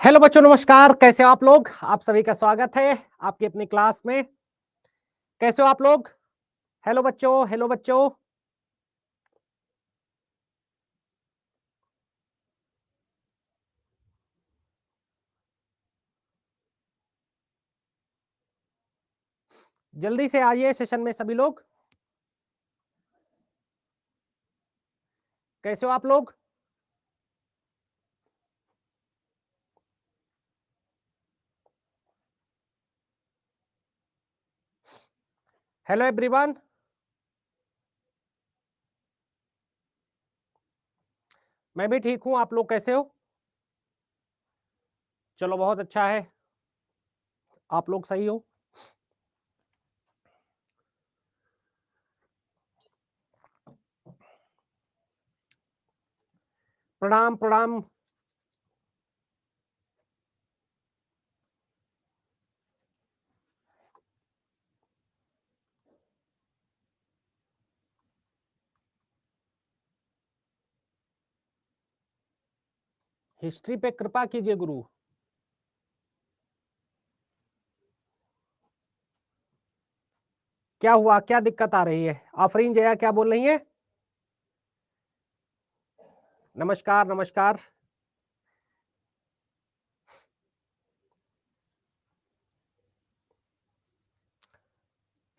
Hello बच्चों, नमस्कार। कैसे हो आप लोग? आप सभी का स्वागत है आपकी अपनी क्लास में। कैसे हो आप लोग? हेलो बच्चों, हेलो बच्चों। जल्दी से आइए सेशन में सभी लोग। कैसे हो आप लोग? Hello everyone. मैं भी ठीक हूं, आप लोग कैसे हो? चलो, बहुत अच्छा है, आप लोग सही हो। प्रणाम प्रणाम। हिस्ट्री पे कृपा कीजिए गुरु। क्या हुआ, क्या दिक्कत आ रही है? आफरीन जया क्या बोल रही है? नमस्कार नमस्कार।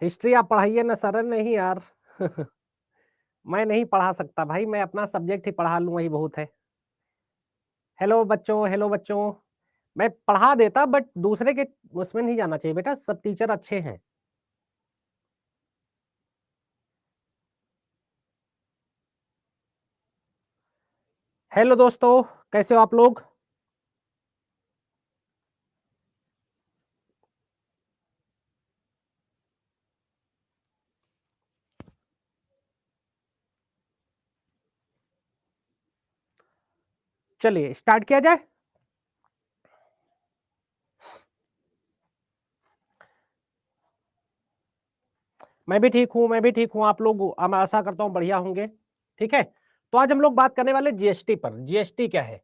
हिस्ट्री आप पढ़ाइए ना सर, नहीं यार। मैं नहीं पढ़ा सकता भाई, मैं अपना सब्जेक्ट ही पढ़ा लूं वही बहुत है। हेलो बच्चों, हेलो बच्चों। मैं पढ़ा देता बट दूसरे के उसमें नहीं जाना चाहिए बेटा, सब टीचर अच्छे हैं। हेलो दोस्तों, कैसे हो आप लोग? चलिए स्टार्ट किया जाए। मैं भी ठीक हूं, मैं भी ठीक हूं। आप लोग, मैं आशा करता हूं बढ़िया होंगे। ठीक है, तो आज हम लोग बात करने वाले जीएसटी पर। जीएसटी क्या है?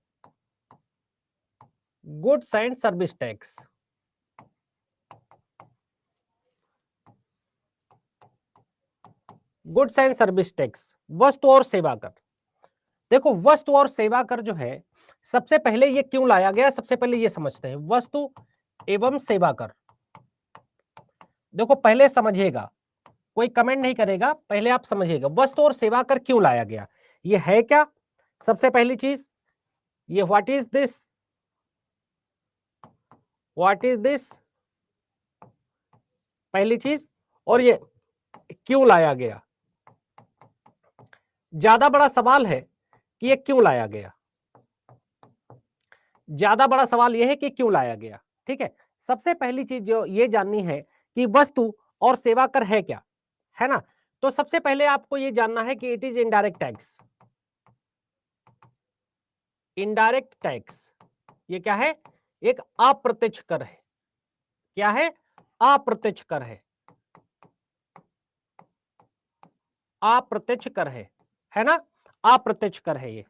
Goods and service tax. Goods and service tax, वस्तु और सेवा कर। देखो, वस्तु और सेवा कर जो है, सबसे पहले ये क्यों लाया गया, सबसे पहले ये समझते हैं। वस्तु एवं सेवा कर, देखो पहले समझिएगा, कोई कमेंट नहीं करेगा, पहले आप समझिएगा वस्तु और सेवा कर क्यों लाया गया, ये है क्या। सबसे पहली चीज, ये व्हाट इज दिस, पहली चीज। और ये क्यों लाया गया, ज्यादा बड़ा सवाल है कि ये क्यों लाया गया। ज्यादा बड़ा सवाल यह है कि क्यों लाया गया। ठीक है, सबसे पहली चीज जो ये जाननी है कि वस्तु और सेवा कर है क्या, है ना। तो सबसे पहले आपको ये जानना है कि it is indirect tax. Indirect tax ये क्या है? एक अप्रत्यक्ष कर है। क्या है? अप्रत्यक्ष कर है। अप्रत्यक्ष कर है ना। अप्रत्यक्ष कर है ये।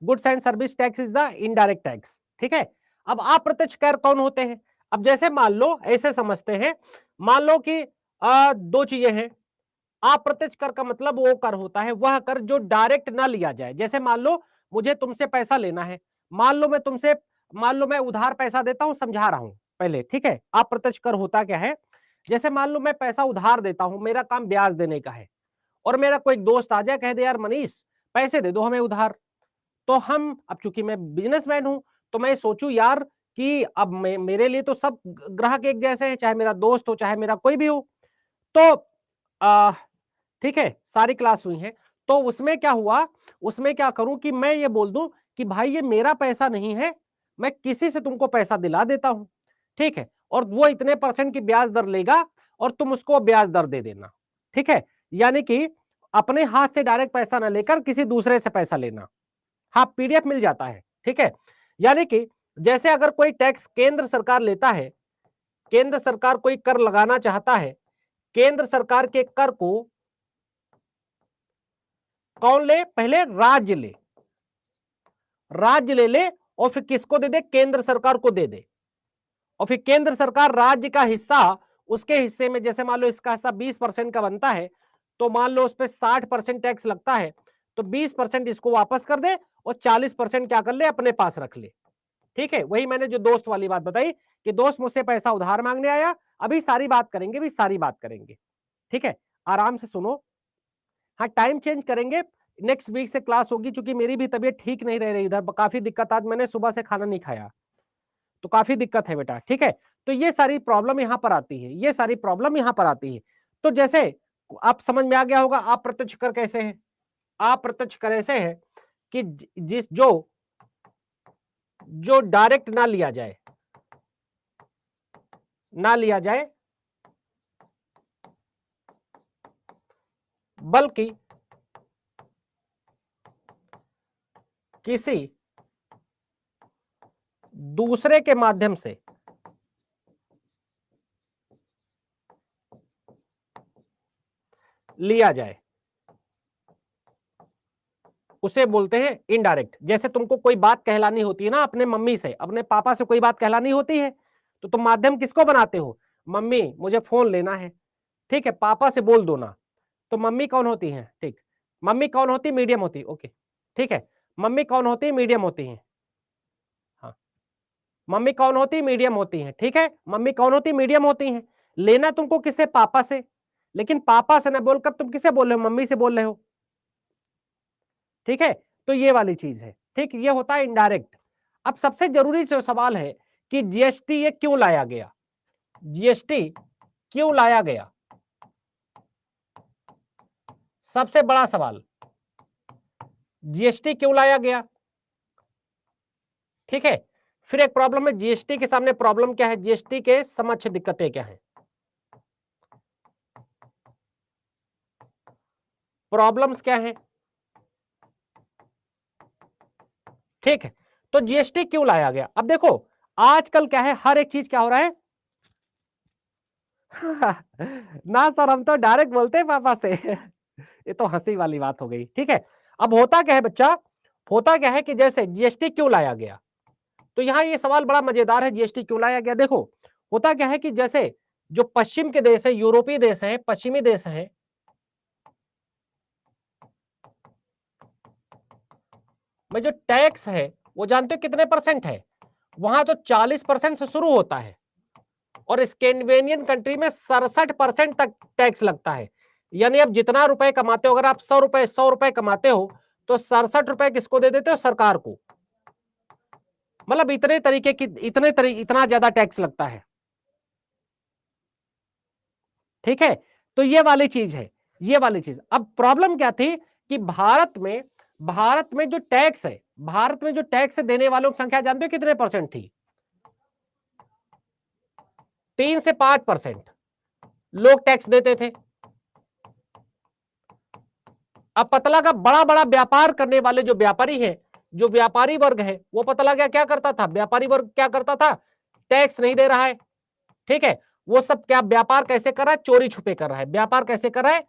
Goods and service tax is the indirect tax. ठीक है, अब अप्रत्यक्ष कर कौन होते हैं? अब जैसे मान लो, ऐसे समझते हैं, मान लो कि दो चीजें हैं। अप्रत्यक्ष कर का मतलब वो कर होता है, वह कर जो डायरेक्ट ना लिया जाए। जैसे मान लो मुझे तुमसे पैसा लेना है, मान लो मैं तुमसे, मान लो मैं उधार पैसा देता हूं, समझा रहा हूं पहले। ठीक है, अप्रत्यक्ष कर होता क्या है? जैसे मान लो मैं पैसा उधार देता हूं, मेरा काम ब्याज देने का है, और मेरा कोई दोस्त आ जाए, कह दे यार मनीष पैसे दे दो हमें उधार। तो हम, अब चूंकि मैं बिजनेसमैन हूं, तो मैं सोचूं यार कि अब मेरे लिए तो सब ग्राहक एक जैसे हैं, चाहे मेरा दोस्त हो चाहे मेरा कोई भी हो। तो आ, ठीक है, सारी क्लास हुई है। तो उसमें क्या हुआ, उसमें क्या करूं कि मैं ये बोल दूं कि भाई ये मेरा पैसा नहीं है, मैं किसी से तुमको पैसा दिला देता हूं। ठीक है, और वो इतने परसेंट की ब्याज दर लेगा और तुम उसको ब्याज दर दे देना। ठीक है, यानी कि अपने हाथ से डायरेक्ट पैसा ना लेकर किसी दूसरे से पैसा लेना। हाँ, पीडीएफ मिल जाता है। ठीक है, यानी कि जैसे अगर कोई टैक्स केंद्र सरकार लेता है, केंद्र सरकार कोई कर लगाना चाहता है, केंद्र सरकार के कर को कौन ले? पहले राज्य ले, राज्य ले और फिर किसको दे दे, केंद्र सरकार को दे दे, और फिर केंद्र सरकार राज्य का हिस्सा उसके हिस्से में, जैसे मान लो इसका हिस्सा 20% का बनता है, तो मान लो उस पर 60% टैक्स लगता है, तो 20% इसको वापस कर दे और 40% क्या कर ले, अपने पास रख ले। ठीक है, वही मैंने जो दोस्त वाली बात बताई कि दोस्त मुझसे पैसा उधार मांगने आया, अभी सारी बात करेंगे, भी सारी बात करेंगे। ठीक है, आराम से सुनो। हाँ, टाइम चेंज करेंगे, नेक्स्ट वीक से क्लास होगी, क्योंकि मेरी भी तबीयत ठीक नहीं रह रही इधर, काफी दिक्कत, आज मैंने सुबह से खाना नहीं खाया, तो काफी दिक्कत है बेटा। ठीक है, तो ये सारी प्रॉब्लम यहां पर आती है, ये सारी प्रॉब्लम यहां पर आती है। तो जैसे आप समझ में आ गया होगा, अप्रत्यक्ष कर कैसे है, अप्रत्यक्ष कर ऐसे है कि जिस जो डायरेक्ट ना लिया जाए, ना लिया जाए, बल्कि किसी दूसरे के माध्यम से लिया जाए, उसे बोलते हैं इनडायरेक्ट। जैसे तुमको कोई बात कहलानी होती है ना, अपने मम्मी से, अपने पापा से कोई बात कहलानी होती है, तो तुम माध्यम किसको बनाते हो, मम्मी मुझे फोन लेना है, ठीक है, पापा से बोल दो ना, तो मम्मी कौन होती है, ठीक, मम्मी कौन होती, मीडियम होती, ओके, ठीक है, मम्मी कौन होती है, मीडियम होती है, हाँ, मम्मी कौन होती, मीडियम होती है, ठीक है, मम्मी कौन होती, मीडियम होती है। लेना तुमको किसे, पापा से, लेकिन पापा से ना बोलकर तुम किसे बोल रहे हो, मम्मी से बोल रहे हो। ठीक है, तो ये वाली चीज है, ठीक, ये होता है इनडायरेक्ट। अब सबसे जरूरी जो सवाल है कि जीएसटी ये क्यों लाया गया, जीएसटी क्यों लाया गया, सबसे बड़ा सवाल, जीएसटी क्यों लाया गया। ठीक है, फिर एक प्रॉब्लम है, जीएसटी के सामने प्रॉब्लम क्या है, जीएसटी के समक्ष दिक्कतें क्या है, प्रॉब्लम्स क्या है। ठीक है, तो जीएसटी क्यों लाया गया, अब देखो आजकल क्या है, हर एक चीज क्या हो रहा है ना सर, हम तो डायरेक्ट बोलते हैं पापा से ये तो हंसी वाली बात हो गई। ठीक है, अब होता क्या है बच्चा, होता क्या है कि जैसे जीएसटी क्यों लाया गया, तो यहां ये सवाल बड़ा मजेदार है, जीएसटी क्यों लाया गया। देखो होता क्या है कि जैसे जो पश्चिम के देश है, यूरोपीय देश है, पश्चिमी देश है, में जो टैक्स है वो जानते हो कितने परसेंट है, वहां तो 40% से शुरू होता है, और स्कैंडिनेवियन कंट्री में 67% तक टैक्स लगता है। यानी आप जितना रुपए कमाते हो, अगर आप 100 रुपए कमाते हो, तो 67 रुपए किसको दे देते हो, सरकार को। मतलब इतने तरीके की, इतना ज्यादा टैक्स लगता है। ठीक है, तो ये वाली चीज है, ये वाली चीज। अब प्रॉब्लम क्या थी कि भारत में जो टैक्स है, भारत में जो टैक्स देने वालों की संख्या जानते हो कितने परसेंट थी, 3 से 5% लोग टैक्स देते थे। अब पता लगा बड़ा बड़ा व्यापार करने वाले जो व्यापारी हैं, जो व्यापारी वर्ग है, वो पता लगा क्या करता था, व्यापारी वर्ग क्या करता था, टैक्स नहीं दे रहा है। ठीक है, वो सब क्या व्यापार कैसे कर रहा है, चोरी छुपे कर रहा है, व्यापार कैसे कर रहा है,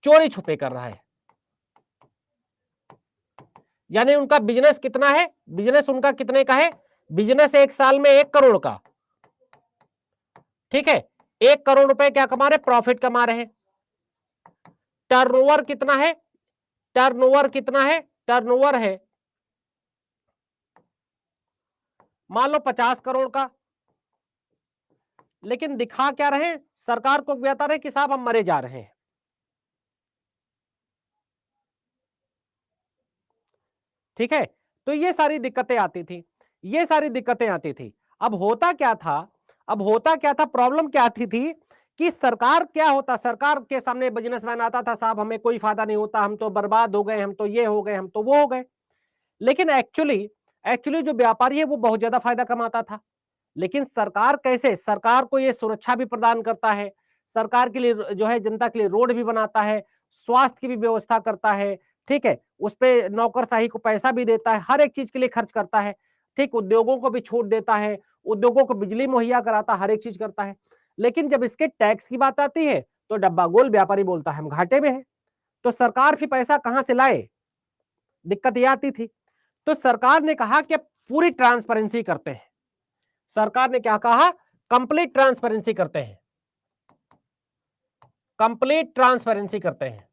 चोरी छुपे कर रहा है। यानी उनका बिजनेस कितना है, बिजनेस उनका कितने का है, बिजनेस एक साल में 1 करोड़ का। ठीक है, 1 करोड़ रुपए क्या कमा रहे, प्रॉफिट कमा रहे हैं। टर्नओवर कितना है, टर्नओवर कितना है, टर्नओवर है मान लो 50 करोड़ का, लेकिन दिखा क्या रहे, सरकार को बता रहे कि साहब हम मरे जा रहे हैं। ठीक है, तो ये सारी दिक्कतें आती थी, ये सारी दिक्कतें आती थी। अब होता क्या था, अब होता क्या था, प्रॉब्लम क्या आती थी कि सरकार क्या होता, सरकार के सामने बिजनेसमैन आता था, साहब हमें कोई फायदा नहीं होता, हम तो बर्बाद हो गए, हम तो ये हो गए, हम तो वो हो गए। लेकिन एक्चुअली एक्चुअली जो व्यापारी है वो बहुत ज्यादा फायदा कमाता था। लेकिन सरकार कैसे, सरकार को ये सुरक्षा भी प्रदान करता है, सरकार के लिए जो है जनता के लिए रोड भी बनाता है, स्वास्थ्य की भी व्यवस्था करता है। ठीक है, उस पे नौकरशाही को पैसा भी देता है, हर एक चीज के लिए खर्च करता है। ठीक, उद्योगों को भी छूट देता है, उद्योगों को बिजली मुहैया कराता है, हर एक चीज करता है। लेकिन जब इसके टैक्स की बात आती है तो डब्बा गोल व्यापारी बोलता है हम घाटे में है। तो सरकार फिर पैसा कहां से लाए, दिक्कत ये आती थी। तो सरकार ने कहा कि पूरी ट्रांसपेरेंसी करते हैं। सरकार ने क्या कहा? कंप्लीट ट्रांसपेरेंसी करते हैं, कंप्लीट ट्रांसपेरेंसी करते हैं।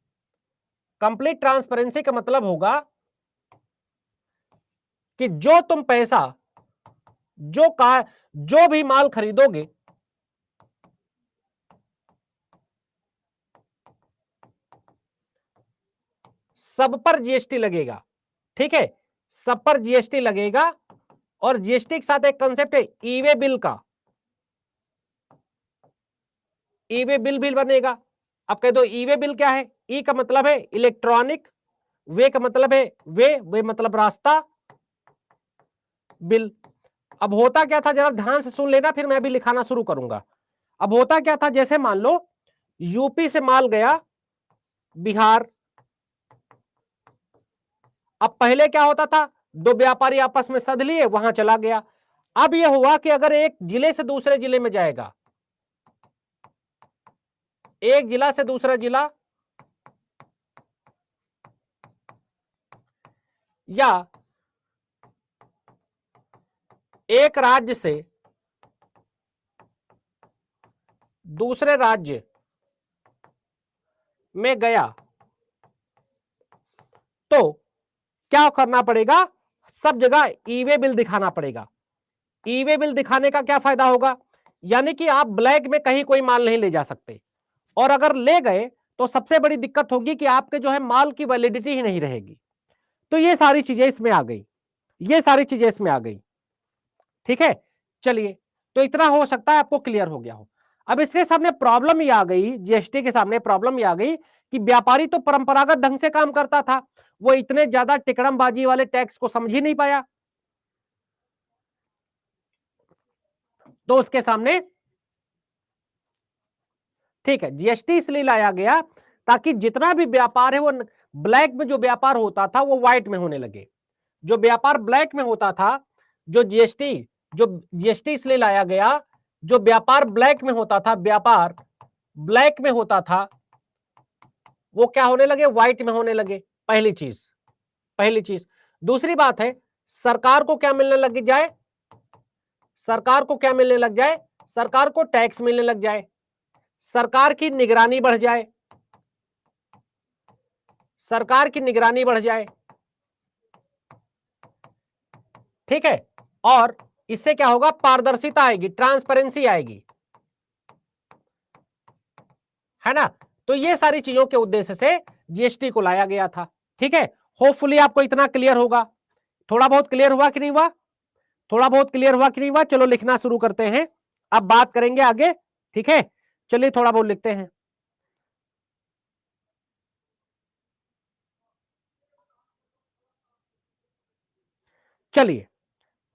कंप्लीट ट्रांसपेरेंसी का मतलब होगा कि जो तुम पैसा, जो भी माल खरीदोगे, सब पर जीएसटी लगेगा। ठीक है, सब पर जीएसटी लगेगा। और जीएसटी के साथ एक कंसेप्ट है ई वे बिल का, ई वे बिल भी बनेगा। अब कह दो ई वे बिल क्या है? ई का मतलब है इलेक्ट्रॉनिक, वे का मतलब है वे मतलब रास्ता, बिल। अब होता क्या था, जरा ध्यान से सुन लेना, फिर मैं भी लिखाना शुरू करूंगा। अब होता क्या था, जैसे मान लो यूपी से माल गया बिहार। अब पहले क्या होता था, दो व्यापारी आपस में सध लिए, वहां चला गया। अब यह हुआ कि अगर एक जिले से दूसरे जिले में जाएगा, एक जिला से दूसरा जिला, या एक राज्य से दूसरे राज्य में गया, तो क्या करना पड़ेगा? सब जगह ई वे बिल दिखाना पड़ेगा। ई वे बिल दिखाने का क्या फायदा होगा? यानी कि आप ब्लैक में कहीं कोई माल नहीं ले जा सकते, और अगर ले गए तो सबसे बड़ी दिक्कत होगी कि आपके जो है माल की वैलिडिटी ही नहीं रहेगी। तो ये सारी चीजें इसमें आ गई, ये सारी चीजें इसमें आ गई। ठीक है, चलिए, तो इतना हो सकता है आपको क्लियर हो गया हो। अब इसके सामने प्रॉब्लम ये आ गई, जीएसटी के सामने प्रॉब्लम ये आ गई कि व्यापारी तो परंपरागत ढंग से काम करता था, वो इतने ज्यादा टिकड़मबाजी वाले टैक्स को समझ ही नहीं पाया, तो उसके सामने, ठीक है, जीएसटी इसलिए लाया गया ताकि जितना भी व्यापार है वो ब्लैक में जो व्यापार होता था वो व्हाइट में होने लगे। जो व्यापार ब्लैक में होता था, जो जीएसटी इसलिए लाया गया, जो व्यापार ब्लैक में होता था, व्यापार ब्लैक में होता था, वो क्या होने लगे? व्हाइट में होने लगे। पहली चीज, पहली चीज। दूसरी बात है, सरकार को क्या मिलने लग जाए? सरकार को क्या मिलने लग जाए? सरकार को टैक्स मिलने लग जाए, सरकार की निगरानी बढ़ जाए, सरकार की निगरानी बढ़ जाए। ठीक है, और इससे क्या होगा? पारदर्शिता आएगी, ट्रांसपेरेंसी आएगी, है ना? तो ये सारी चीजों के उद्देश्य से जीएसटी को लाया गया था। ठीक है, होपफुली आपको इतना क्लियर होगा। थोड़ा बहुत क्लियर हुआ कि नहीं हुआ? थोड़ा बहुत क्लियर हुआ कि नहीं हुआ? चलो लिखना शुरू करते हैं, अब बात करेंगे आगे। ठीक है, चलिए थोड़ा बहुत लिखते हैं। चलिए,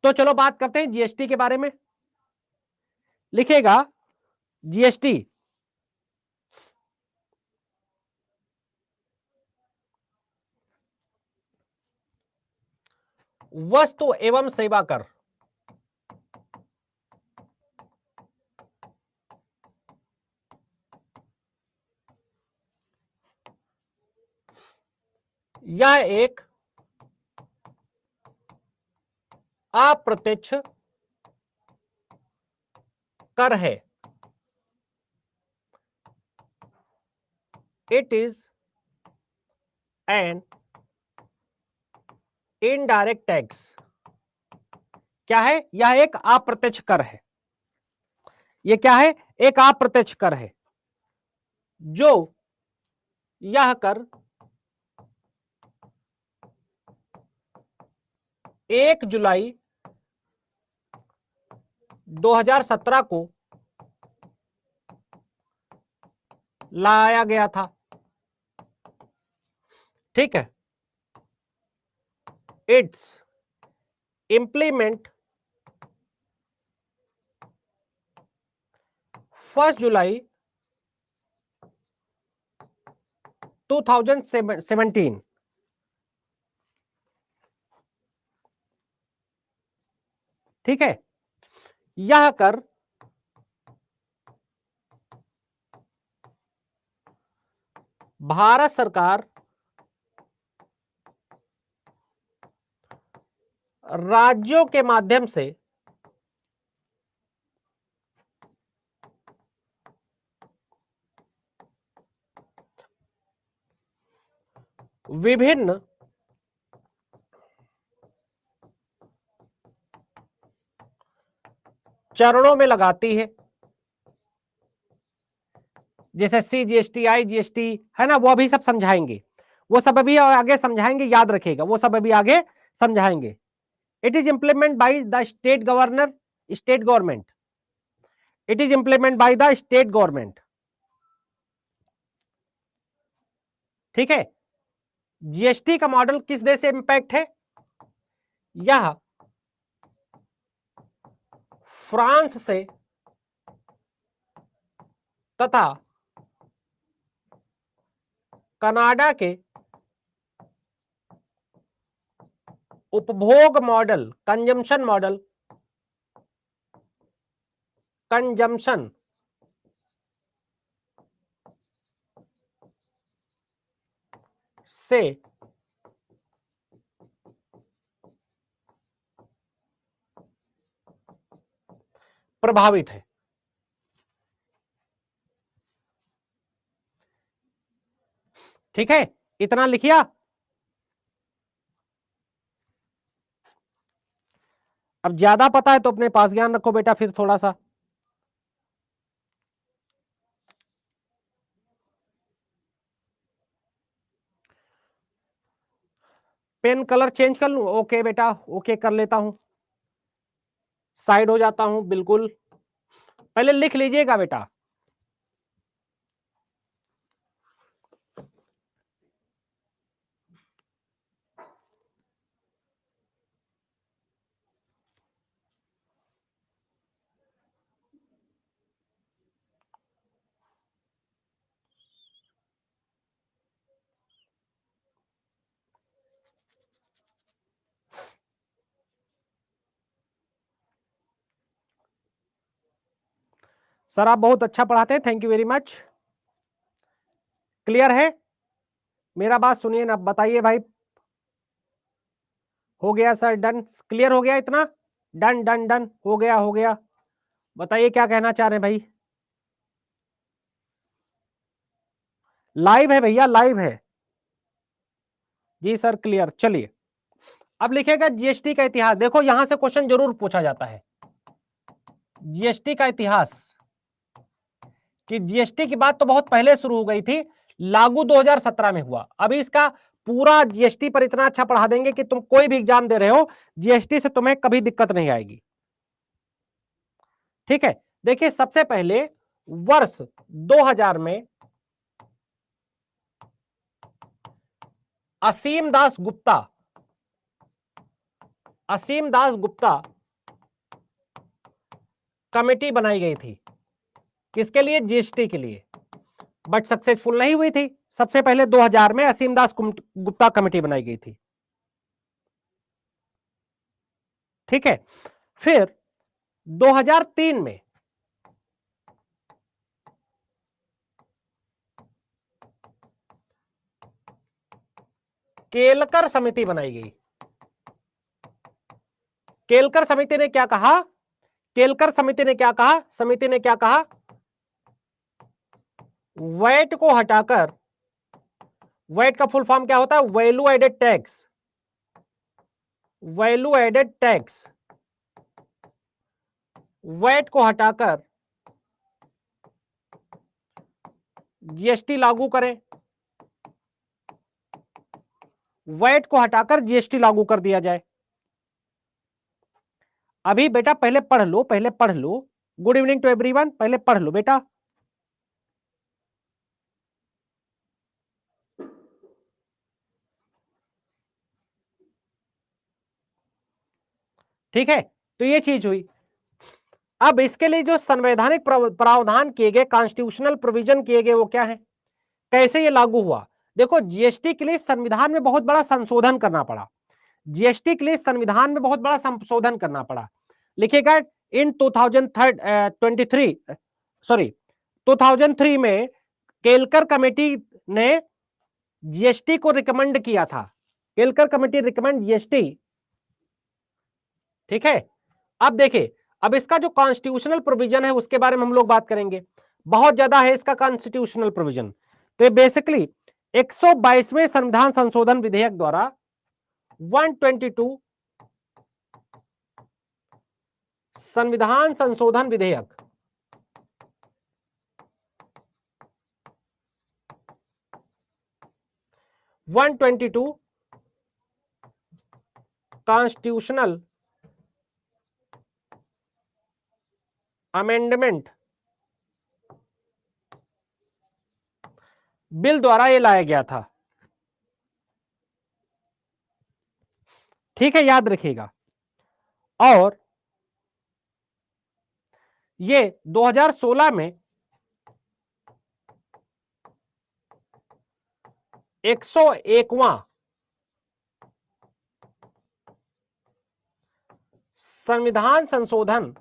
तो चलो बात करते हैं जीएसटी के बारे में। लिखेगा जीएसटी वस्तु एवं सेवा कर। यह एक अप्रत्यक्ष कर है। It is an indirect tax. क्या है? यह एक अप्रत्यक्ष कर है। यह क्या है? एक अप्रत्यक्ष कर है। जो यह कर 1 जुलाई 2017 को लाया गया था। ठीक है, इट्स इंप्लीमेंट 1 जुलाई 2017। ठीक है, यह कर भारत सरकार राज्यों के माध्यम से विभिन्न चरणों में लगाती है, जैसे CGST, IGST है ना, वो अभी सब समझाएंगे, वो सब अभी आगे समझाएंगे, याद रखिएगा, वो सब अभी आगे समझाएंगे। It is implement by the state governor, state government, it is implement by the state government, ठीक है। जीएसटी का मॉडल किस देश से इंपैक्ट है? यह फ्रांस से तथा कनाडा के उपभोग मॉडल, कंजम्पशन मॉडल, कंजम्पशन से प्रभावित है। ठीक है, इतना लिखिया। अब ज्यादा पता है तो अपने पास ज्ञान रखो बेटा, फिर थोड़ा सा पेन कलर चेंज कर लूं? ओके बेटा, ओके कर लेता हूं, साइड हो जाता हूं, बिल्कुल। पहले लिख लीजिएगा बेटा। सर आप बहुत अच्छा पढ़ाते हैं, thank you very much. Clear है? मेरा बात सुनिए ना, बताइए भाई। हो गया सर, डन, क्लियर हो गया इतना? डन डन डन, हो गया हो गया। बताइए क्या कहना चाह रहे हैं भाई। लाइव है भैया, लाइव है जी सर, क्लियर। चलिए अब लिखेगा जीएसटी का इतिहास। देखो यहां से क्वेश्चन जरूर पूछा जाता है, जीएसटी का इतिहास, कि जीएसटी की बात तो बहुत पहले शुरू हो गई थी, लागू 2017 में हुआ। अभी इसका पूरा जीएसटी पर इतना अच्छा पढ़ा देंगे कि तुम कोई भी एग्जाम दे रहे हो, जीएसटी से तुम्हें कभी दिक्कत नहीं आएगी। ठीक है, देखिए सबसे पहले वर्ष 2000 में असीम दास गुप्ता, असीम दास गुप्ता कमेटी बनाई गई थी। किसके लिए? जीएसटी के लिए, बट सक्सेसफुल नहीं हुई थी। सबसे पहले 2000 में असीम दास गुप्ता कमेटी बनाई गई थी। ठीक है, फिर 2003 में केलकर समिति बनाई गई। केलकर समिति ने क्या कहा? केलकर समिति ने क्या कहा? समिति ने क्या कहा? वैट को हटाकर, वैट का फुल फॉर्म क्या होता है? Value added tax, value added tax, VAT को हटाकर जीएसटी लागू करें। वैट को हटाकर जीएसटी लागू कर दिया जाए। अभी बेटा पहले पढ़ लो, पहले पढ़ लो। गुड इवनिंग टू एवरीवन, पहले पढ़ लो बेटा। ठीक है, तो ये चीज हुई। अब इसके लिए जो संवैधानिक प्रावधान किए गए, कॉन्स्टिट्यूशनल प्रोविजन किए गए, वो क्या है, कैसे ये लागू हुआ? देखो जीएसटी के लिए संविधान में बहुत बड़ा संशोधन करना पड़ा। जीएसटी के लिए संविधान में बहुत बड़ा संशोधन करना पड़ा। लिखिएगा इन 2003 में केलकर कमेटी ने जीएसटी को रिकमेंड किया था। केलकर कमेटी रिकमेंड जीएसटी ठीक है, अब देखिए, अब इसका जो कॉन्स्टिट्यूशनल प्रोविजन है उसके बारे में हम लोग बात करेंगे, बहुत ज्यादा है इसका कॉन्स्टिट्यूशनल प्रोविजन। तो ये बेसिकली 122वें संविधान संशोधन विधेयक द्वारा 122 संविधान संशोधन विधेयक 122 कॉन्स्टिट्यूशनल अमेंडमेंट बिल द्वारा ये लाया गया था। ठीक है, याद रखिएगा। और ये 2016 में 101वां संविधान संशोधन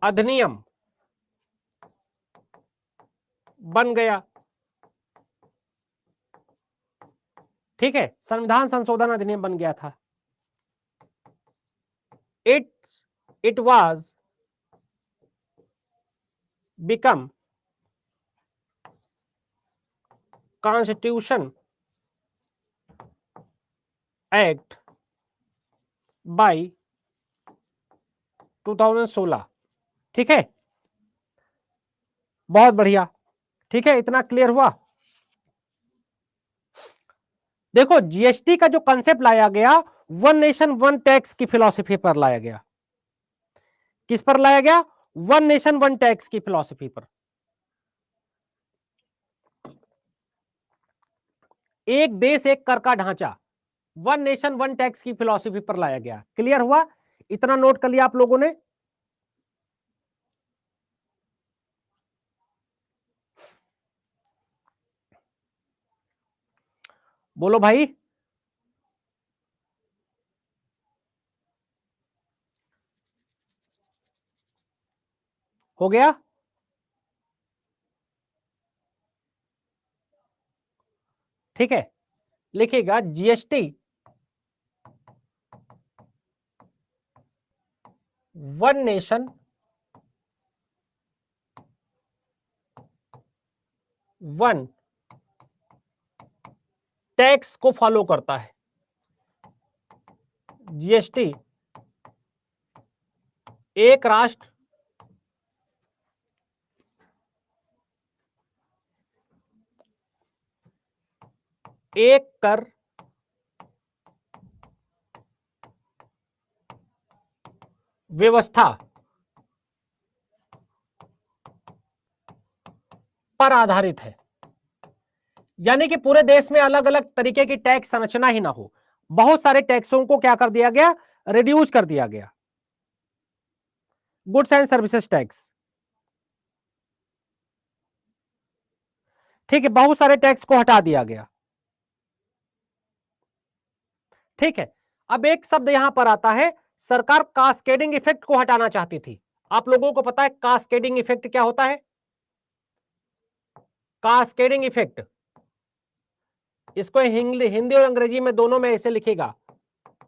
अधिनियम बन गया। ठीक है, संविधान संशोधन अधिनियम बन गया था। It was become constitution act by 2016। ठीक है, बहुत बढ़िया। ठीक है, इतना क्लियर हुआ। देखो, जीएसटी का जो कंसेप्ट लाया गया, वन नेशन वन टैक्स की फिलॉसफी पर लाया गया। किस पर लाया गया? वन नेशन वन टैक्स की फिलॉसफी पर। एक देश एक कर का ढांचा, वन नेशन वन टैक्स की फिलॉसफी पर लाया गया। क्लियर हुआ? इतना नोट कर लिया आप लोगों ने? बोलो भाई। हो गया? ठीक है, लिखिएगा GST one nation one tax को फॉलो करता है। जीएसटी एक राष्ट्र एक कर व्यवस्था पर आधारित है। यानी कि पूरे देश में अलग अलग तरीके की टैक्स संरचना ही ना हो, बहुत सारे टैक्सों को क्या कर दिया गया? रिड्यूस कर दिया गया। गुड्स एंड सर्विसेज टैक्स, ठीक है, बहुत सारे टैक्स को हटा दिया गया। ठीक है, अब एक शब्द यहां पर आता है, सरकार कास्केडिंग इफेक्ट को हटाना चाहती थी। आप लोगों को पता है कास्केडिंग इफेक्ट क्या होता है? कास्केडिंग इफेक्ट, इसको हिंदी और अंग्रेजी में दोनों में ऐसे लिखेगा,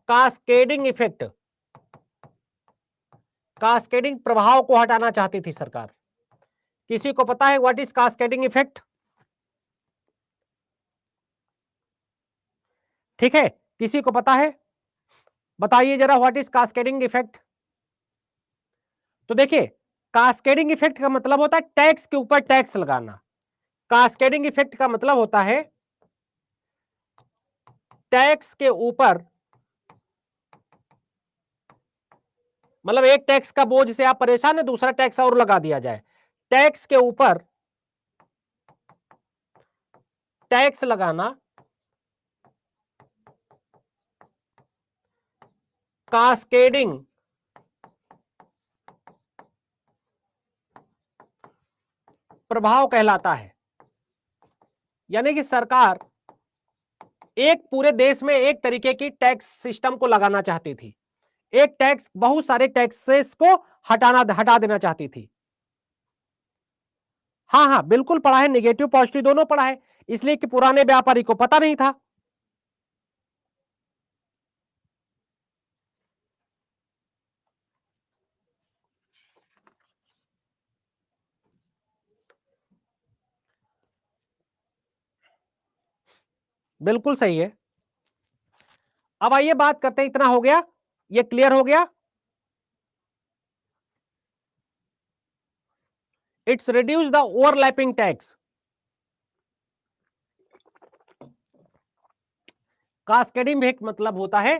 कास्केडिंग इफेक्ट। कास्केडिंग प्रभाव को हटाना चाहती थी सरकार। किसी को पता है व्हाट इज कास्केडिंग इफेक्ट? ठीक है, किसी को पता है? बताइए जरा, व्हाट इज कास्केडिंग इफेक्ट? तो देखिए, कास्केडिंग इफेक्ट का मतलब होता है टैक्स के ऊपर टैक्स लगाना। कास्केडिंग इफेक्ट का मतलब होता है टैक्स के ऊपर, मतलब एक टैक्स का बोझ से आप परेशान है, दूसरा टैक्स और लगा दिया जाए। टैक्स के ऊपर टैक्स लगाना कास्केडिंग प्रभाव कहलाता है। यानी कि सरकार एक पूरे देश में एक तरीके की टैक्स सिस्टम को लगाना चाहती थी, एक टैक्स, बहुत सारे टैक्सेस को हटा देना चाहती थी। हाँ हाँ, बिल्कुल पढ़ा है, निगेटिव पॉजिटिव दोनों पढ़ा है। इसलिए कि पुराने व्यापारी को पता नहीं था। बिल्कुल सही है। अब आइए बात करते हैं, इतना हो गया, ये क्लियर हो गया। It's reduce the overlapping tax. Cascading effect मतलब होता है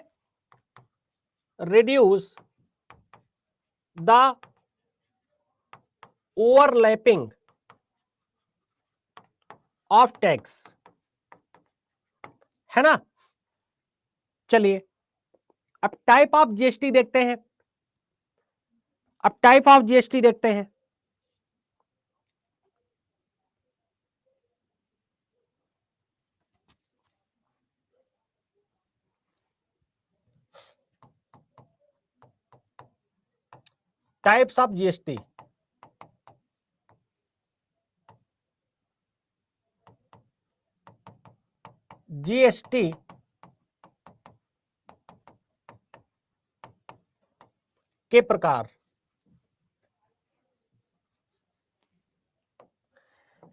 reduce the overlapping of tax, है ना। चलिए अब टाइप ऑफ जीएसटी देखते हैं। अब टाइप ऑफ जीएसटी देखते हैं। Types of GST. जीएसटी के प्रकार।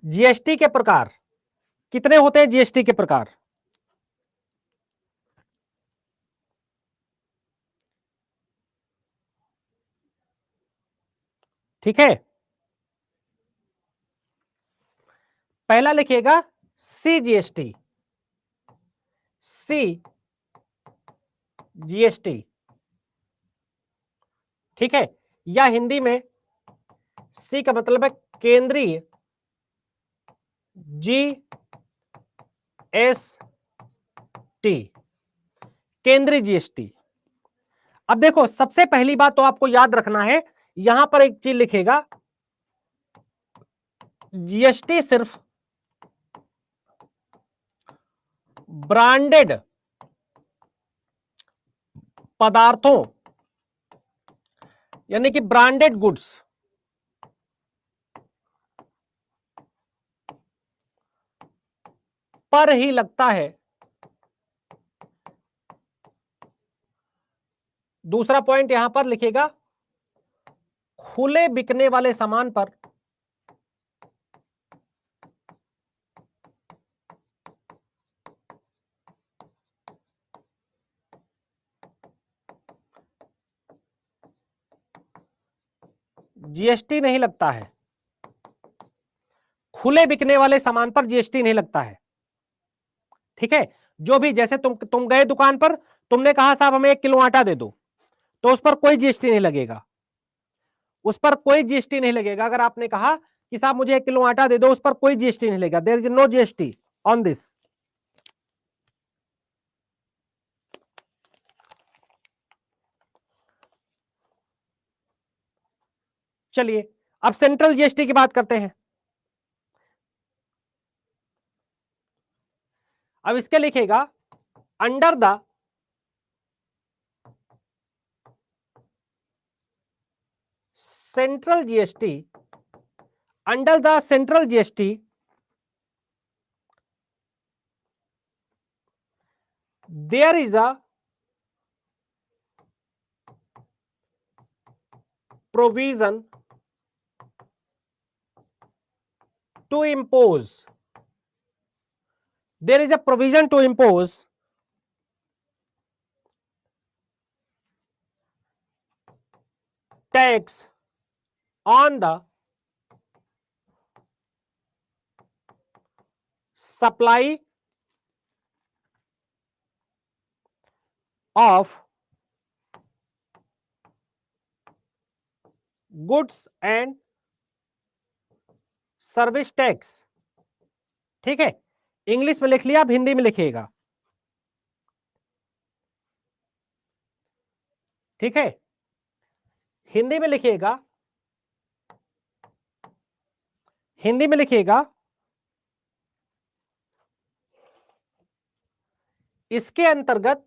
जीएसटी के प्रकार कितने होते हैं? जीएसटी के प्रकार, ठीक है। पहला लिखिएगा सीजीएसटी, सी जीएसटी, ठीक है। या हिंदी में सी का मतलब है केंद्रीय जीएसटी, केंद्रीय जीएसटी। अब देखो सबसे पहली बात तो आपको याद रखना है, यहां पर एक चीज लिखेगा, जीएसटी सिर्फ ब्रांडेड पदार्थों यानी कि ब्रांडेड गुड्स पर ही लगता है। दूसरा पॉइंट यहां पर लिखेगा, खुले बिकने वाले सामान पर जीएसटी नहीं लगता है। खुले बिकने वाले सामान पर जीएसटी नहीं लगता है, ठीक है। जो भी जैसे तुम गए दुकान पर, तुमने कहा साहब हमें 1 किलो आटा दे दो, तो उस पर कोई जीएसटी नहीं लगेगा, उस पर कोई जीएसटी नहीं लगेगा। अगर आपने कहा कि साहब मुझे 1 किलो आटा दे दो, उस पर कोई जीएसटी नहीं लगेगा। There is no GST on this. चलिए अब सेंट्रल जीएसटी की बात करते हैं। अब इसके लिखेगा under the central GST, under the central GST there is a provision to impose, there is a provision to impose tax on the supply of goods and service tax, ठीक है। English में लिख लिया, अब हिंदी में लिखिएगा, ठीक है। हिंदी में लिखिएगा, हिंदी में लिखिएगा, इसके अंतर्गत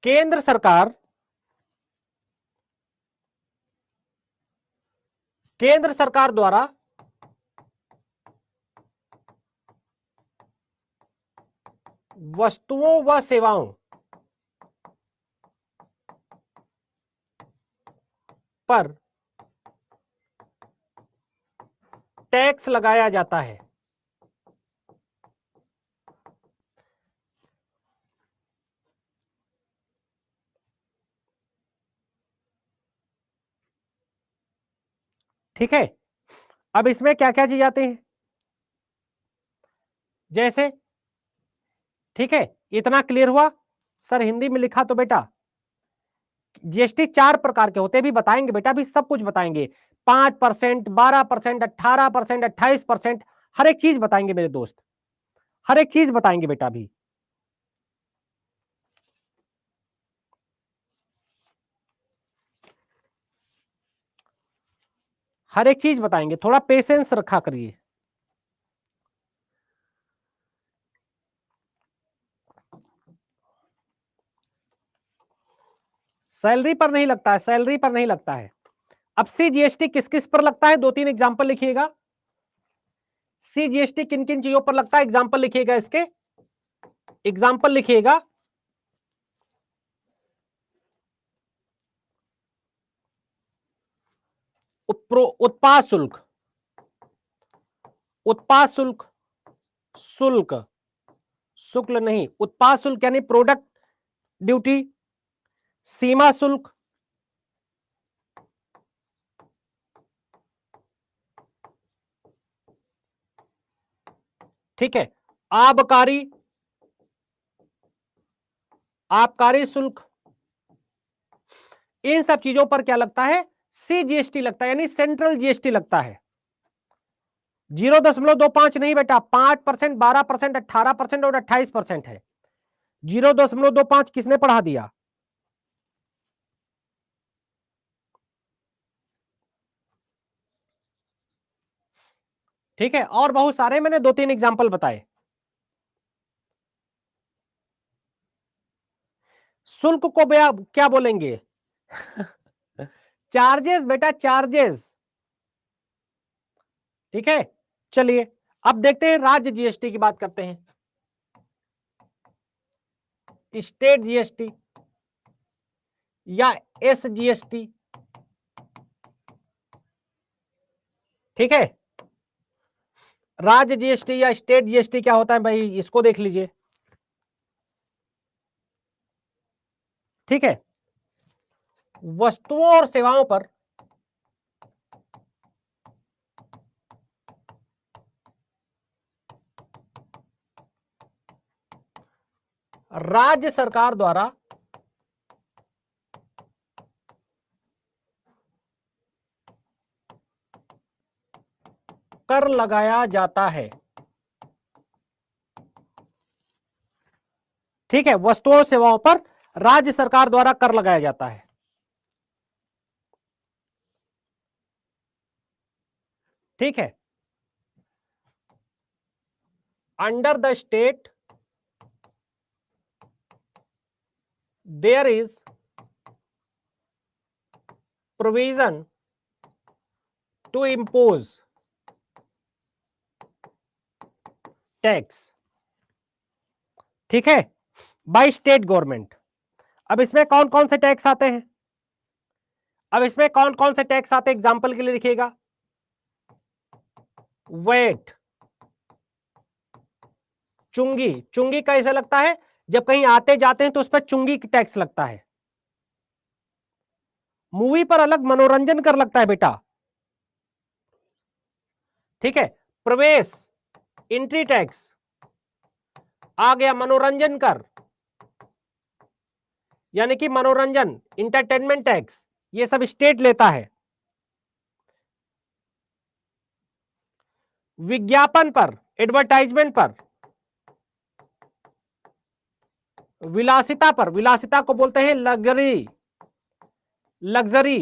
केंद्र सरकार द्वारा वस्तुओं व सेवाओं पर टैक्स लगाया जाता है। ठीक है, अब इसमें क्या क्या चीज आती है, जैसे, ठीक है, इतना क्लियर हुआ। सर हिंदी में लिखा तो बेटा जीएसटी 4 प्रकार के होते हैं, भी बताएंगे बेटा, भी सब कुछ बताएंगे। 5%, 12%, 18%, 28%, हर एक चीज बताएंगे मेरे दोस्त, हर एक चीज बताएंगे बेटा, भी हर एक चीज बताएंगे, थोड़ा पेशेंस रखा करिए। सैलरी पर नहीं लगता है, सैलरी पर नहीं लगता है। अब सीजीएसटी किस किस पर लगता है, 2-3 एग्जांपल लिखिएगा। सीजीएसटी किन किन चीजों पर लगता है, एग्जांपल लिखिएगा, इसके एग्जांपल लिखिएगा। उत्पाद शुल्क, उत्पाद शुल्क, शुल्क, शुल्क नहीं, उत्पाद शुल्क यानी प्रोडक्ट ड्यूटी, सीमा शुल्क, ठीक है, आबकारी, आबकारी शुल्क, इन सब चीजों पर क्या लगता है, सीजीएसटी लगता है, यानी सेंट्रल जीएसटी लगता है। 0.25 नहीं बेटा, 5%, 12%, 18% और 28% है। 0.25 किसने पढ़ा दिया? ठीक है, और बहुत सारे मैंने 2-3 एग्जांपल बताए। शुल्क को क्या बोलेंगे? चार्जेस बेटा, चार्जेस। ठीक है, चलिए अब देखते हैं, राज्य जीएसटी की बात करते हैं। स्टेट जीएसटी या एसजीएसटी, ठीक है, राज्य जीएसटी या स्टेट जीएसटी क्या होता है भाई, इसको देख लीजिए। ठीक है, वस्तुओं और सेवाओं पर राज्य सरकार द्वारा कर लगाया जाता है। ठीक है, वस्तुओं और सेवाओं पर राज्य सरकार द्वारा कर लगाया जाता है। ठीक है, under the state there is provision to impose tax. ठीक है, बाय स्टेट गवर्नमेंट। अब इसमें कौन कौन से टैक्स आते हैं, अब इसमें कौन कौन से टैक्स आते हैं, एग्जांपल के लिए लिखिएगा। वेट, चुंगी, चुंगी कैसे लगता है, जब कहीं आते जाते हैं तो उस पर चुंगी टैक्स लगता है। मूवी पर अलग मनोरंजन कर लगता है बेटा। ठीक है, प्रवेश, एंट्री टैक्स आ गया, मनोरंजन कर यानी कि मनोरंजन, इंटरटेनमेंट टैक्स, ये सब स्टेट लेता है। विज्ञापन पर, एडवर्टाइजमेंट पर, विलासिता पर, विलासिता को बोलते हैं लग्जरी, लग्जरी,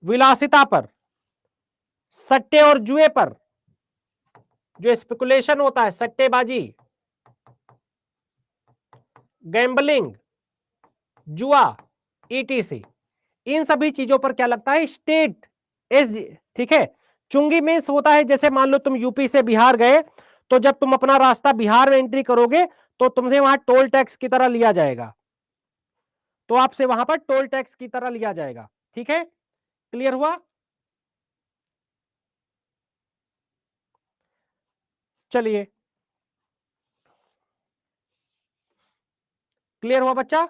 विलासिता पर, सट्टे और जुए पर, जो स्पेकुलेशन होता है, सट्टेबाजी, गैम्बलिंग, जुआ, ईटीसी, इन सभी चीजों पर क्या लगता है? State S. ठीक है, चुंगी मीन्स होता है जैसे मान लो तुम यूपी से बिहार गए, तो जब तुम अपना रास्ता बिहार में एंट्री करोगे तो तुमसे वहां टोल टैक्स की तरह लिया जाएगा, तो आपसे वहां पर टोल टैक्स की तरह लिया जाएगा। ठीक है, क्लियर हुआ? चलिए, क्लियर हुआ बच्चा?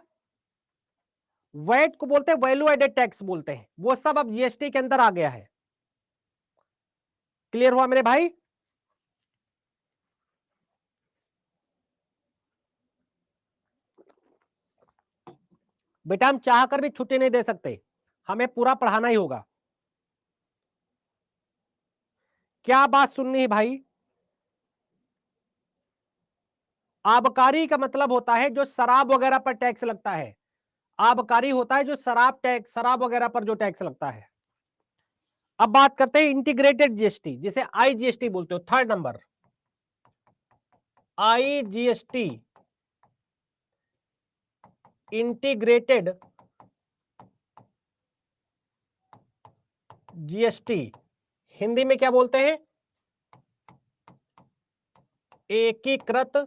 वैट को बोलते हैं वैल्यू एडेड टैक्स बोलते हैं, वो सब अब जीएसटी के अंदर आ गया है। क्लियर हुआ मेरे भाई? बेटा हम चाह कर भी छुट्टी नहीं दे सकते, हमें पूरा पढ़ाना ही होगा। क्या बात सुननी है भाई? आबकारी का मतलब होता है जो शराब वगैरह पर टैक्स लगता है। आबकारी होता है जो शराब टैक्स, शराब वगैरह पर जो टैक्स लगता है। अब बात करते हैं इंटीग्रेटेड जीएसटी, जिसे आईजीएसटी बोलते हो, third number IGST, integrated GST, Hindi में क्या बोलते हैं? एकीकृत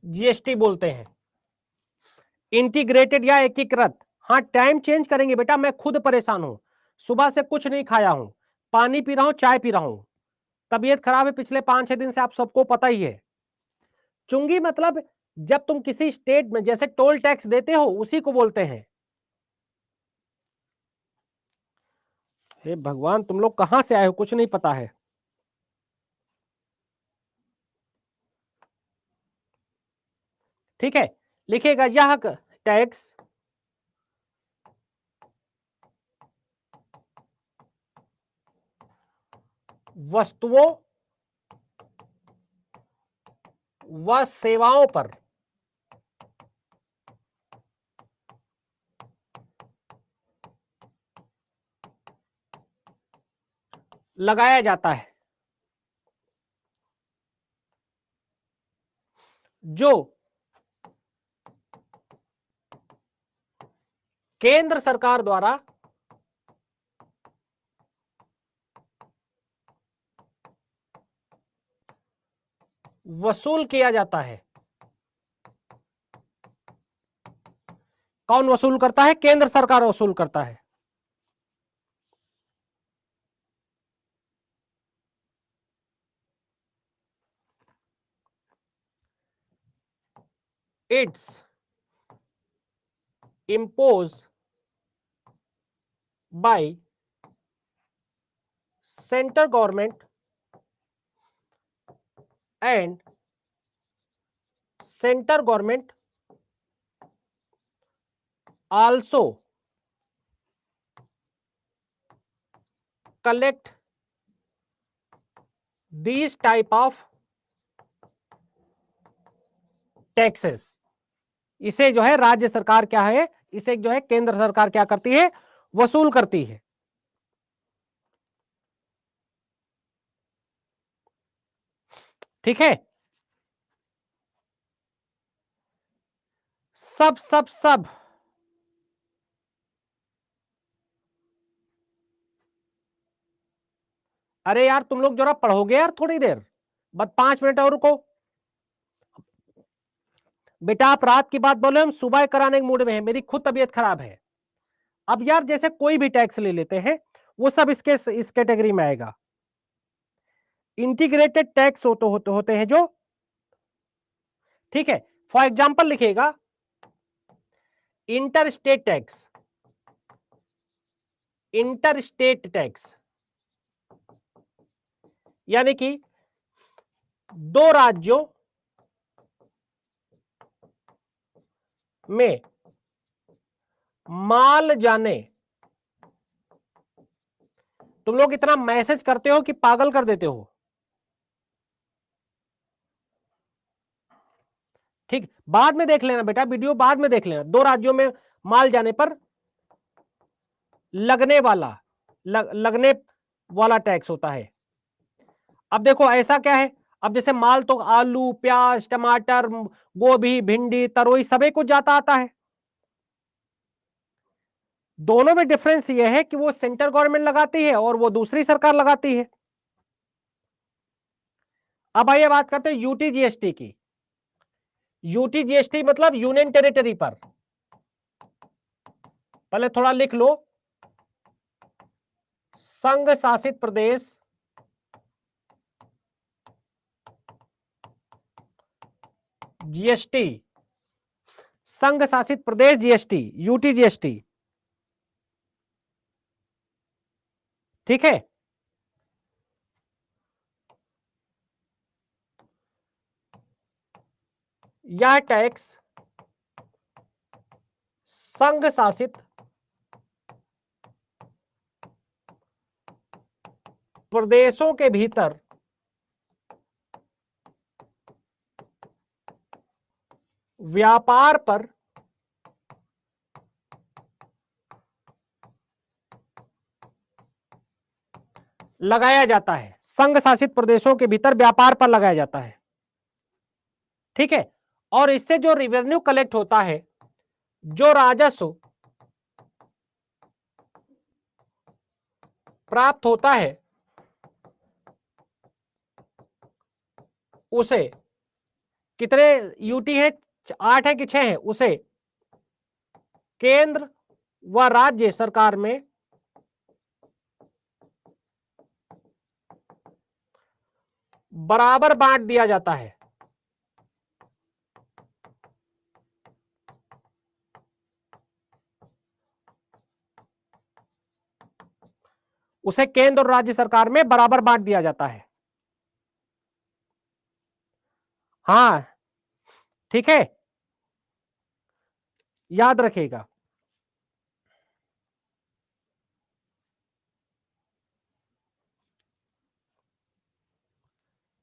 जीएसटी बोलते हैं, इंटीग्रेटेड या एकीकृत। हाँ, टाइम चेंज करेंगे बेटा, मैं खुद परेशान हूं, सुबह से कुछ नहीं खाया हूं, पानी पी रहा हूं, चाय पी रहा हूं, तबीयत खराब है पिछले 5-6 दिन से, आप सबको पता ही है। चुंगी मतलब जब तुम किसी स्टेट में जैसे टोल टैक्स देते हो, उसी को बोलते हैं। हे भगवान, तुम लोग कहां से आए हो, कुछ नहीं पता है। ठीक है, लिखेगा यह टैक्स वस्तुओं व सेवाओं पर लगाया जाता है, जो केंद्र सरकार द्वारा वसूल किया जाता है। कौन वसूल करता है? केंद्र सरकार वसूल करता है। It's imposed by central government and central government also collect these type of taxes। इसे जो है राज्य सरकार क्या है, इसे जो है केंद्र सरकार क्या करती है? वसूल करती है। ठीक है, सब सब सब अरे यार तुम लोग जरा पढ़ोगे यार थोड़ी देर, बस 5 मिनट और रुको। बेटा आप रात की बात बोले, हम सुबह कराने के मूड में है, मेरी खुद तबीयत खराब है। अब यार जैसे कोई भी टैक्स ले लेते हैं, वो सब इस कैटेगरी में आएगा। इंटीग्रेटेड टैक्स होते हैं जो, ठीक है, फॉर एग्जांपल लिखेगा inter state tax, inter state tax यानी कि दो राज्यों में माल जाने। तुम लोग इतना मैसेज करते हो कि पागल कर देते हो। ठीक, बाद में देख लेना बेटा, वीडियो बाद में देख लेना। दो राज्यों में माल जाने पर लगने वाला टैक्स होता है। अब देखो ऐसा क्या है, अब जैसे माल तो आलू, प्याज, टमाटर, गोभी, भिंडी, तरोई सभी कुछ जाता आता है। दोनों में डिफरेंस ये है कि वो सेंट्रल गवर्नमेंट लगाती है और वो दूसरी सरकार लगाती है। अब आइए बात करते हैं यूटी जीएसटी की। यूटी जीएसटी मतलब यूनियन टेरिटरी पर। पहले थोड़ा लिख लो, संघ शासित प्रदेश जीएसटी, संघ शासित प्रदेश जीएसटी, यूटी जीएसटी, ठीक है। यह टैक्स संघ शासित प्रदेशों के भीतर व्यापार पर लगाया जाता है। संघ शासित प्रदेशों के भीतर व्यापार पर लगाया जाता है, ठीक है। और इससे जो रेवेन्यू कलेक्ट होता है, जो राजस्व प्राप्त होता है, उसे कितने यूटी है, 8 है कि 6 है, उसे केंद्र व राज्य सरकार में बराबर बांट दिया जाता है। उसे केंद्र और राज्य सरकार में बराबर बांट दिया जाता है। हाँ, ठीक है, याद रखिएगा।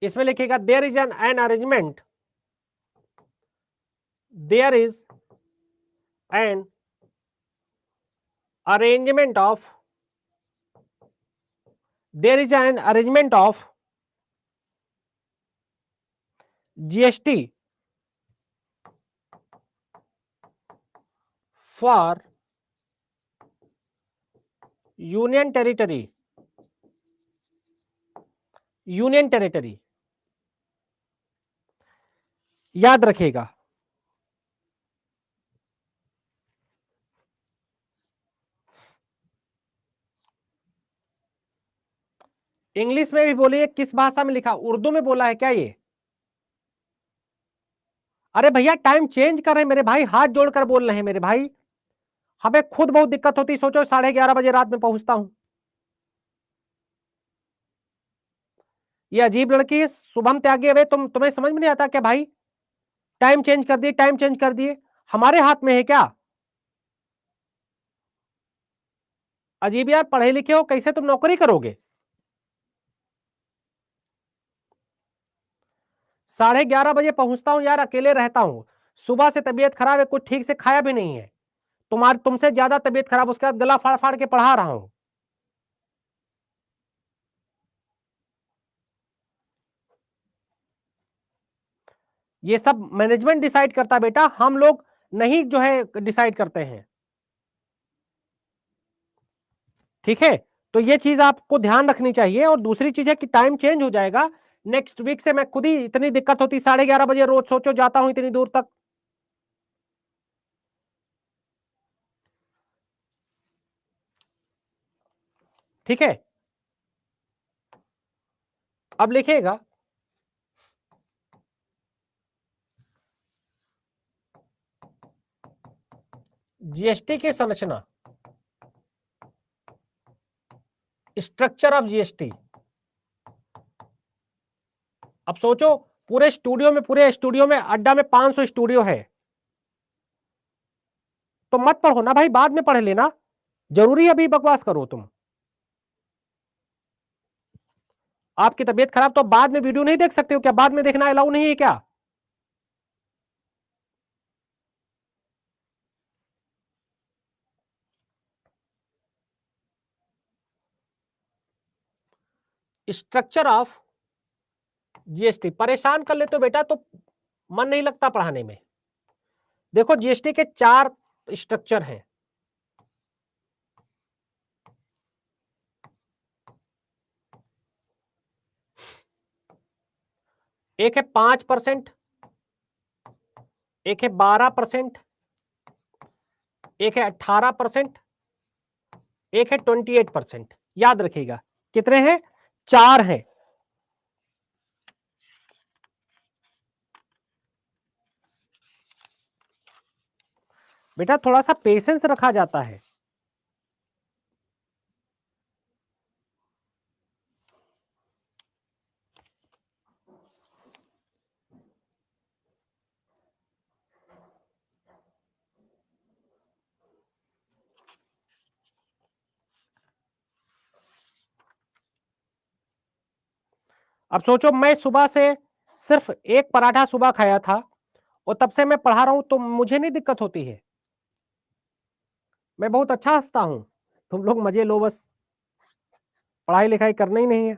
इसमें लिखिएगा there is an arrangement, there is an arrangement of there is an arrangement of GST for union territory, union territory, याद रखिएगा। इंग्लिश में भी बोलिए, किस भाषा में लिखा, उर्दू में बोला है क्या ये? अरे भैया टाइम चेंज कर रहे हैं मेरे भाई, हाथ जोड़कर बोल रहे हैं मेरे भाई, हमें खुद बहुत दिक्कत होती। सोचो 11:30 बजे रात में पहुंचता हूं। ये अजीब लड़की है शुभम त्यागी, अबे तुम्हें समझ में नहीं आता क्या भाई? टाइम चेंज कर दिए, टाइम चेंज कर दिए, हमारे हाथ में है क्या? अजीब यार, पढ़े लिखे हो, कैसे तुम नौकरी करोगे? 11:30 बजे पहुंचता हूं यार, अकेले रहता हूं, सुबह से तबीयत खराब है, कुछ ठीक से खाया भी नहीं है, तुमसे ज्यादा तबीयत खराब, उसके बाद गला फाड़ फाड़ के पढ़ा रहा हूं। ये सब मैनेजमेंट डिसाइड करता है बेटा, हम लोग नहीं जो है डिसाइड करते हैं, ठीक है। तो ये चीज आपको ध्यान रखनी चाहिए। और दूसरी चीज है कि टाइम चेंज हो जाएगा नेक्स्ट वीक से, मैं खुद ही इतनी दिक्कत होती, 11:30 बजे रोज, सोचो जाता हूं इतनी दूर तक। ठीक है, अब लिखिएगा जीएसटी की संरचना, स्ट्रक्चर ऑफ जीएसटी। अब सोचो पूरे स्टूडियो में अड्डा में 500 स्टूडियो है, तो मत पढ़ो ना भाई, बाद में पढ़ लेना, जरूरी अभी बकवास करो तुम? आपकी तबीयत खराब तो बाद में वीडियो नहीं देख सकते हो क्या? बाद में देखना अलाउ नहीं है क्या? स्ट्रक्चर ऑफ जीएसटी परेशान कर ले तो बेटा तो मन नहीं लगता पढ़ाने में। देखो जीएसटी के 4 स्ट्रक्चर हैं। एक है 5%, एक है 12%, एक है 18%, एक है 28%। याद रखिएगा कितने हैं? 4 हैं। बेटा थोड़ा सा पेशेंस रखा जाता है। अब सोचो मैं सुबह से सिर्फ एक पराठा सुबह खाया था और तब से मैं पढ़ा रहा हूं तो मुझे नहीं दिक्कत होती है। मैं बहुत अच्छा हंसता हूं, तुम लोग मजे लो बस, पढ़ाई लिखाई करना ही नहीं है।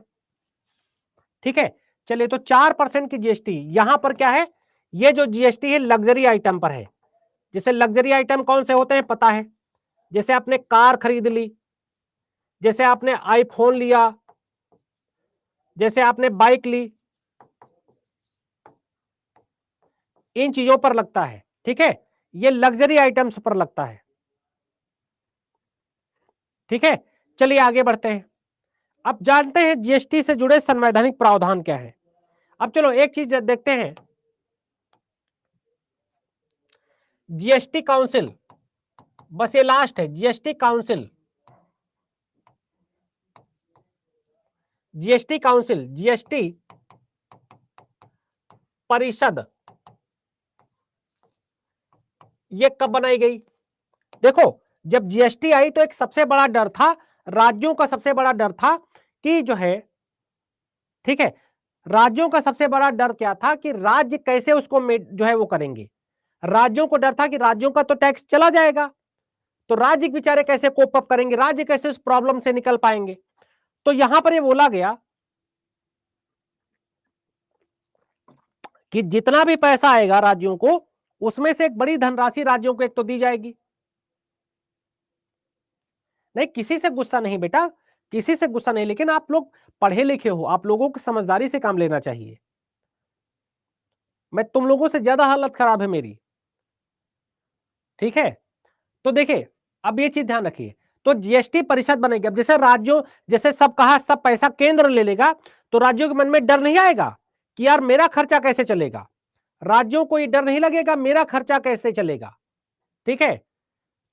ठीक है, चलिए तो 4% की जीएसटी यहां पर क्या है? ये जो जीएसटी है लग्जरी आइटम पर है। जैसे लग्जरी आइटम कौन से होते हैं पता है? जैसे आपने कार खरीद ली, जैसे आपने आईफोन लिया, जैसे आपने बाइक ली, इन चीजों पर लगता है। ठीक है, ये लग्जरी आइटम्स पर लगता है। ठीक है, चलिए आगे बढ़ते हैं। अब जानते हैं जीएसटी से जुड़े संवैधानिक प्रावधान क्या है। अब चलो एक चीज देखते हैं, जीएसटी काउंसिल, बस ये लास्ट है, GST council, GST council, GST परिषद ये कब बनाई गई? देखो जब जीएसटी आई तो एक सबसे बड़ा डर था, राज्यों का सबसे बड़ा डर था कि जो है, ठीक है, राज्यों का सबसे बड़ा डर क्या था कि राज्य कैसे उसको जो है वो करेंगे। राज्यों को डर था कि राज्यों का तो टैक्स चला जाएगा, तो राज्य बेचारे कैसे कोप अप करेंगे, राज्य कैसे उस प्रॉब्लम से निकल पाएंगे। तो यहां पर ये बोला गया कि जितना भी पैसा आएगा राज्यों को, उसमें से एक बड़ी धनराशि राज्यों को एक तो दी जाएगी। नहीं किसी से गुस्सा नहीं बेटा, किसी से गुस्सा नहीं, लेकिन आप लोग पढ़े लिखे हो, आप लोगों को समझदारी से काम लेना चाहिए। मैं तुम लोगों से ज्यादा हालत खराब है मेरी। ठीक है, तो देखिए अब ये चीज ध्यान रखिए, तो जीएसटी परिषद बनेगी। अब जैसे राज्यों, जैसे सब कहा सब पैसा केंद्र ले लेगा, तो राज्यों के मन में डर नहीं आएगा कि यार मेरा खर्चा कैसे चलेगा। राज्यों को ये डर नहीं लगेगा मेरा खर्चा कैसे चलेगा। ठीक है,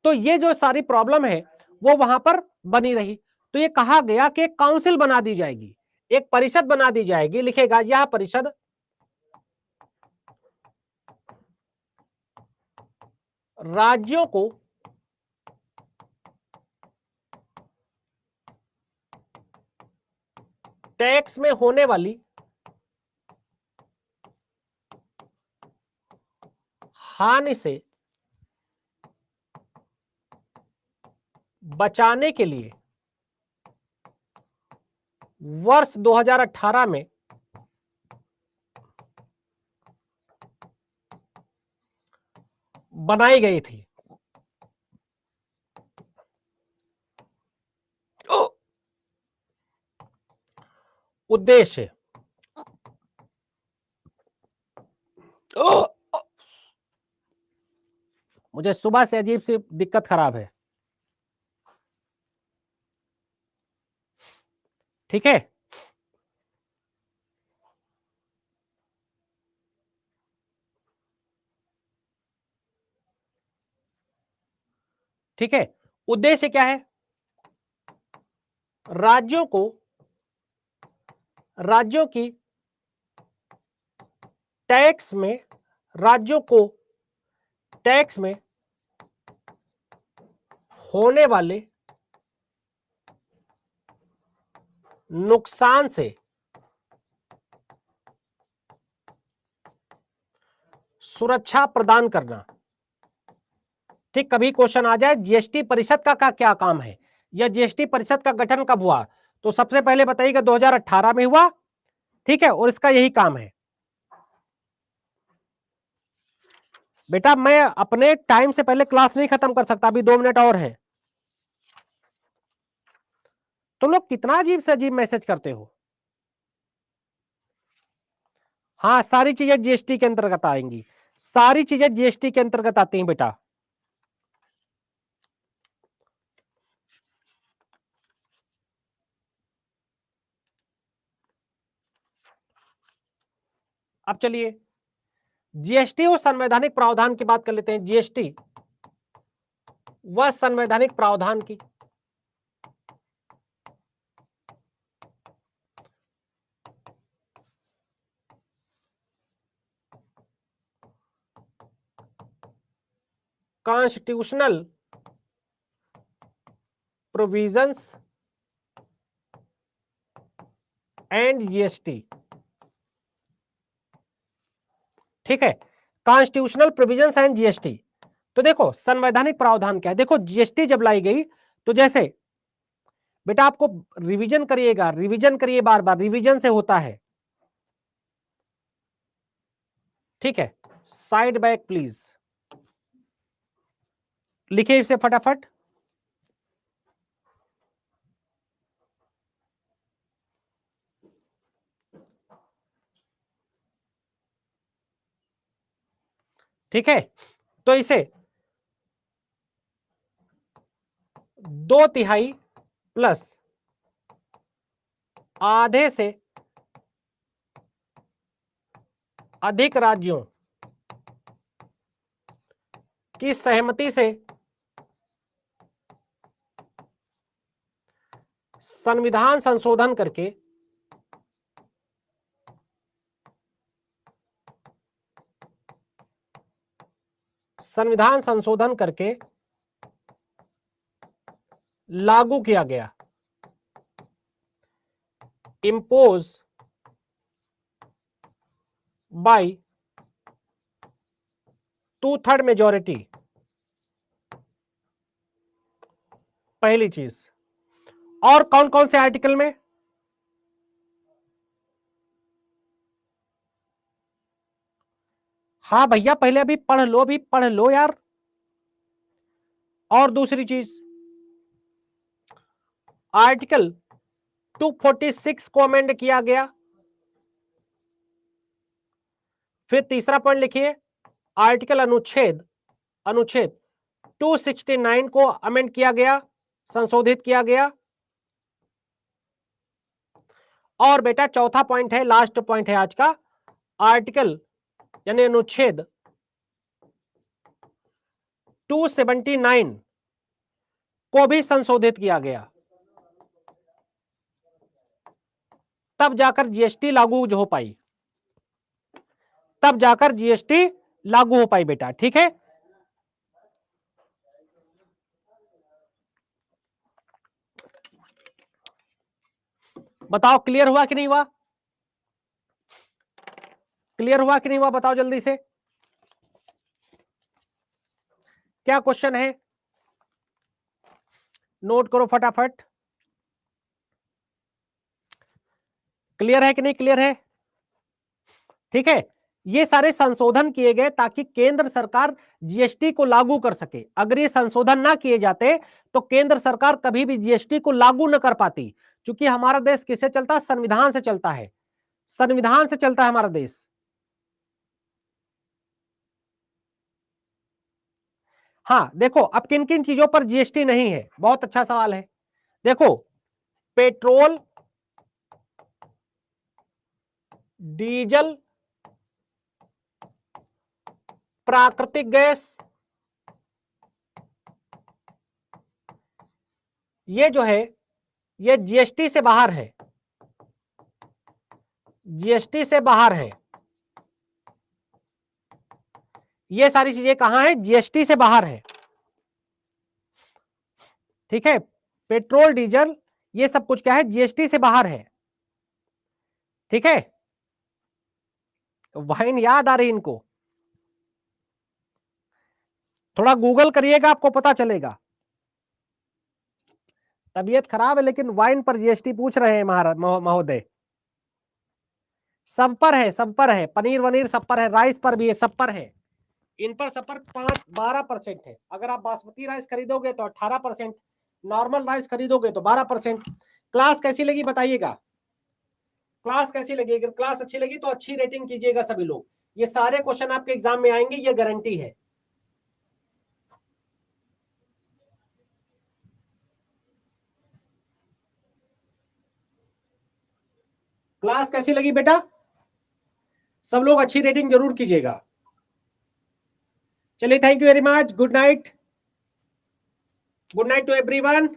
तो ये जो सारी प्रॉब्लम है वो वहां पर बनी रही। तो ये कहा गया कि एक काउंसिल बना दी जाएगी, एक परिषद बना दी जाएगी, लिखेगा यह परिषद राज्यों को टैक्स में होने वाली हानि से बचाने के लिए वर्ष 2018 में बनाई गई थी। उद्देश्य मुझे सुबह से अजीब सी दिक्कत खराब है। ठीक है, ठीक है, उद्देश्य क्या है? राज्यों को, राज्यों की टैक्स में, राज्यों को टैक्स में होने वाले नुकसान से सुरक्षा प्रदान करना। ठीक, कभी क्वेश्चन आ जाए जीएसटी परिषद का क्या काम है या जीएसटी परिषद का गठन कब हुआ, तो सबसे पहले बताइएगा 2018 में हुआ ठीक है, और इसका यही काम है बेटा। मैं अपने टाइम से पहले क्लास नहीं खत्म कर सकता, अभी 2 मिनट और है। तुम लोग कितना अजीब से अजीब मैसेज करते हो। हाँ, सारी चीजें जीएसटी के अंतर्गत आएंगी, सारी चीजें जीएसटी के अंतर्गत आती हैं बेटा। अब चलिए जीएसटी और संवैधानिक प्रावधान की बात कर लेते हैं। जीएसटी व संवैधानिक प्रावधान की। Constitutional provisions and GST. ठीक है, कॉन्स्टिट्यूशनल प्रोविजंस एंड जीएसटी। तो देखो संवैधानिक प्रावधान क्या है। देखो जीएसटी जब लाई गई तो जैसे बेटा आपको रिवीजन करिएगा, रिवीजन करिए, बार बार रिवीजन से होता है। ठीक है, साइड बैक प्लीज, लिखिए इसे फटाफट। ठीक है, तो इसे 2/3 प्लस आधे से अधिक राज्यों की सहमति से संविधान संशोधन करके लागू किया गया। Impose by 2/3 majority. पहली चीज। और कौन कौन से आर्टिकल में? हाँ भैया, पहले अभी पढ़ लो, अभी पढ़ लो यार। और दूसरी चीज, आर्टिकल 246 को अमेंड किया गया। फिर तीसरा पॉइंट लिखिए, आर्टिकल अनुच्छेद 269 को अमेंड किया गया, संशोधित किया गया। और बेटा चौथा पॉइंट है, लास्ट पॉइंट है आज का, आर्टिकल यानी अनुच्छेद 279 को भी संशोधित किया गया। तब जाकर जीएसटी लागू हो पाई, तब जाकर जीएसटी लागू हो पाई बेटा। ठीक है, बताओ क्लियर हुआ कि नहीं हुआ? क्लियर हुआ कि नहीं हुआ? बताओ जल्दी से, क्या क्वेश्चन है? नोट करो फटाफट। क्लियर है कि नहीं क्लियर है? ठीक है, ये सारे संशोधन किए गए ताकि केंद्र सरकार जीएसटी को लागू कर सके। अगर ये संशोधन ना किए जाते तो केंद्र सरकार कभी भी जीएसटी को लागू न कर पाती, क्योंकि हमारा देश किससे चलता है? संविधान से चलता है, संविधान से चलता है हमारा देश। हाँ देखो, अब किन किन चीजों पर जीएसटी नहीं है, बहुत अच्छा सवाल है। देखो, पेट्रोल, डीजल, प्राकृतिक गैस, ये जो है ये जीएसटी से बाहर है, जीएसटी से बाहर है। ये सारी चीजें कहां है? जीएसटी से बाहर है। ठीक है, पेट्रोल, डीजल, ये सब कुछ क्या है? जीएसटी से बाहर है। ठीक है, वाइन याद आ रही इनको? थोड़ा गूगल करिएगा, आपको पता चलेगा। तबीयत खराब है लेकिन वाइन पर जीएसटी पूछ रहे हैं महोदय। सब पर है, सब पर है, पनीर वनीर सब पर है, राइस पर भी है, सब पर है, इन पर सब पर 12% है। अगर आप बासमती राइस खरीदोगे तो 18%, नॉर्मल राइस खरीदोगे तो 12%। क्लास कैसी लगी बताइएगा, क्लास कैसी लगी? अगर क्लास अच्छी लगी तो अच्छी रेटिंग कीजिएगा सभी लोग। ये सारे क्वेश्चन आपके एग्जाम में आएंगे, ये गारंटी है। क्लास कैसी लगी बेटा? सब लोग अच्छी रेटिंग जरूर कीजिएगा। चलिए, thank you very much, good night, good night to everyone.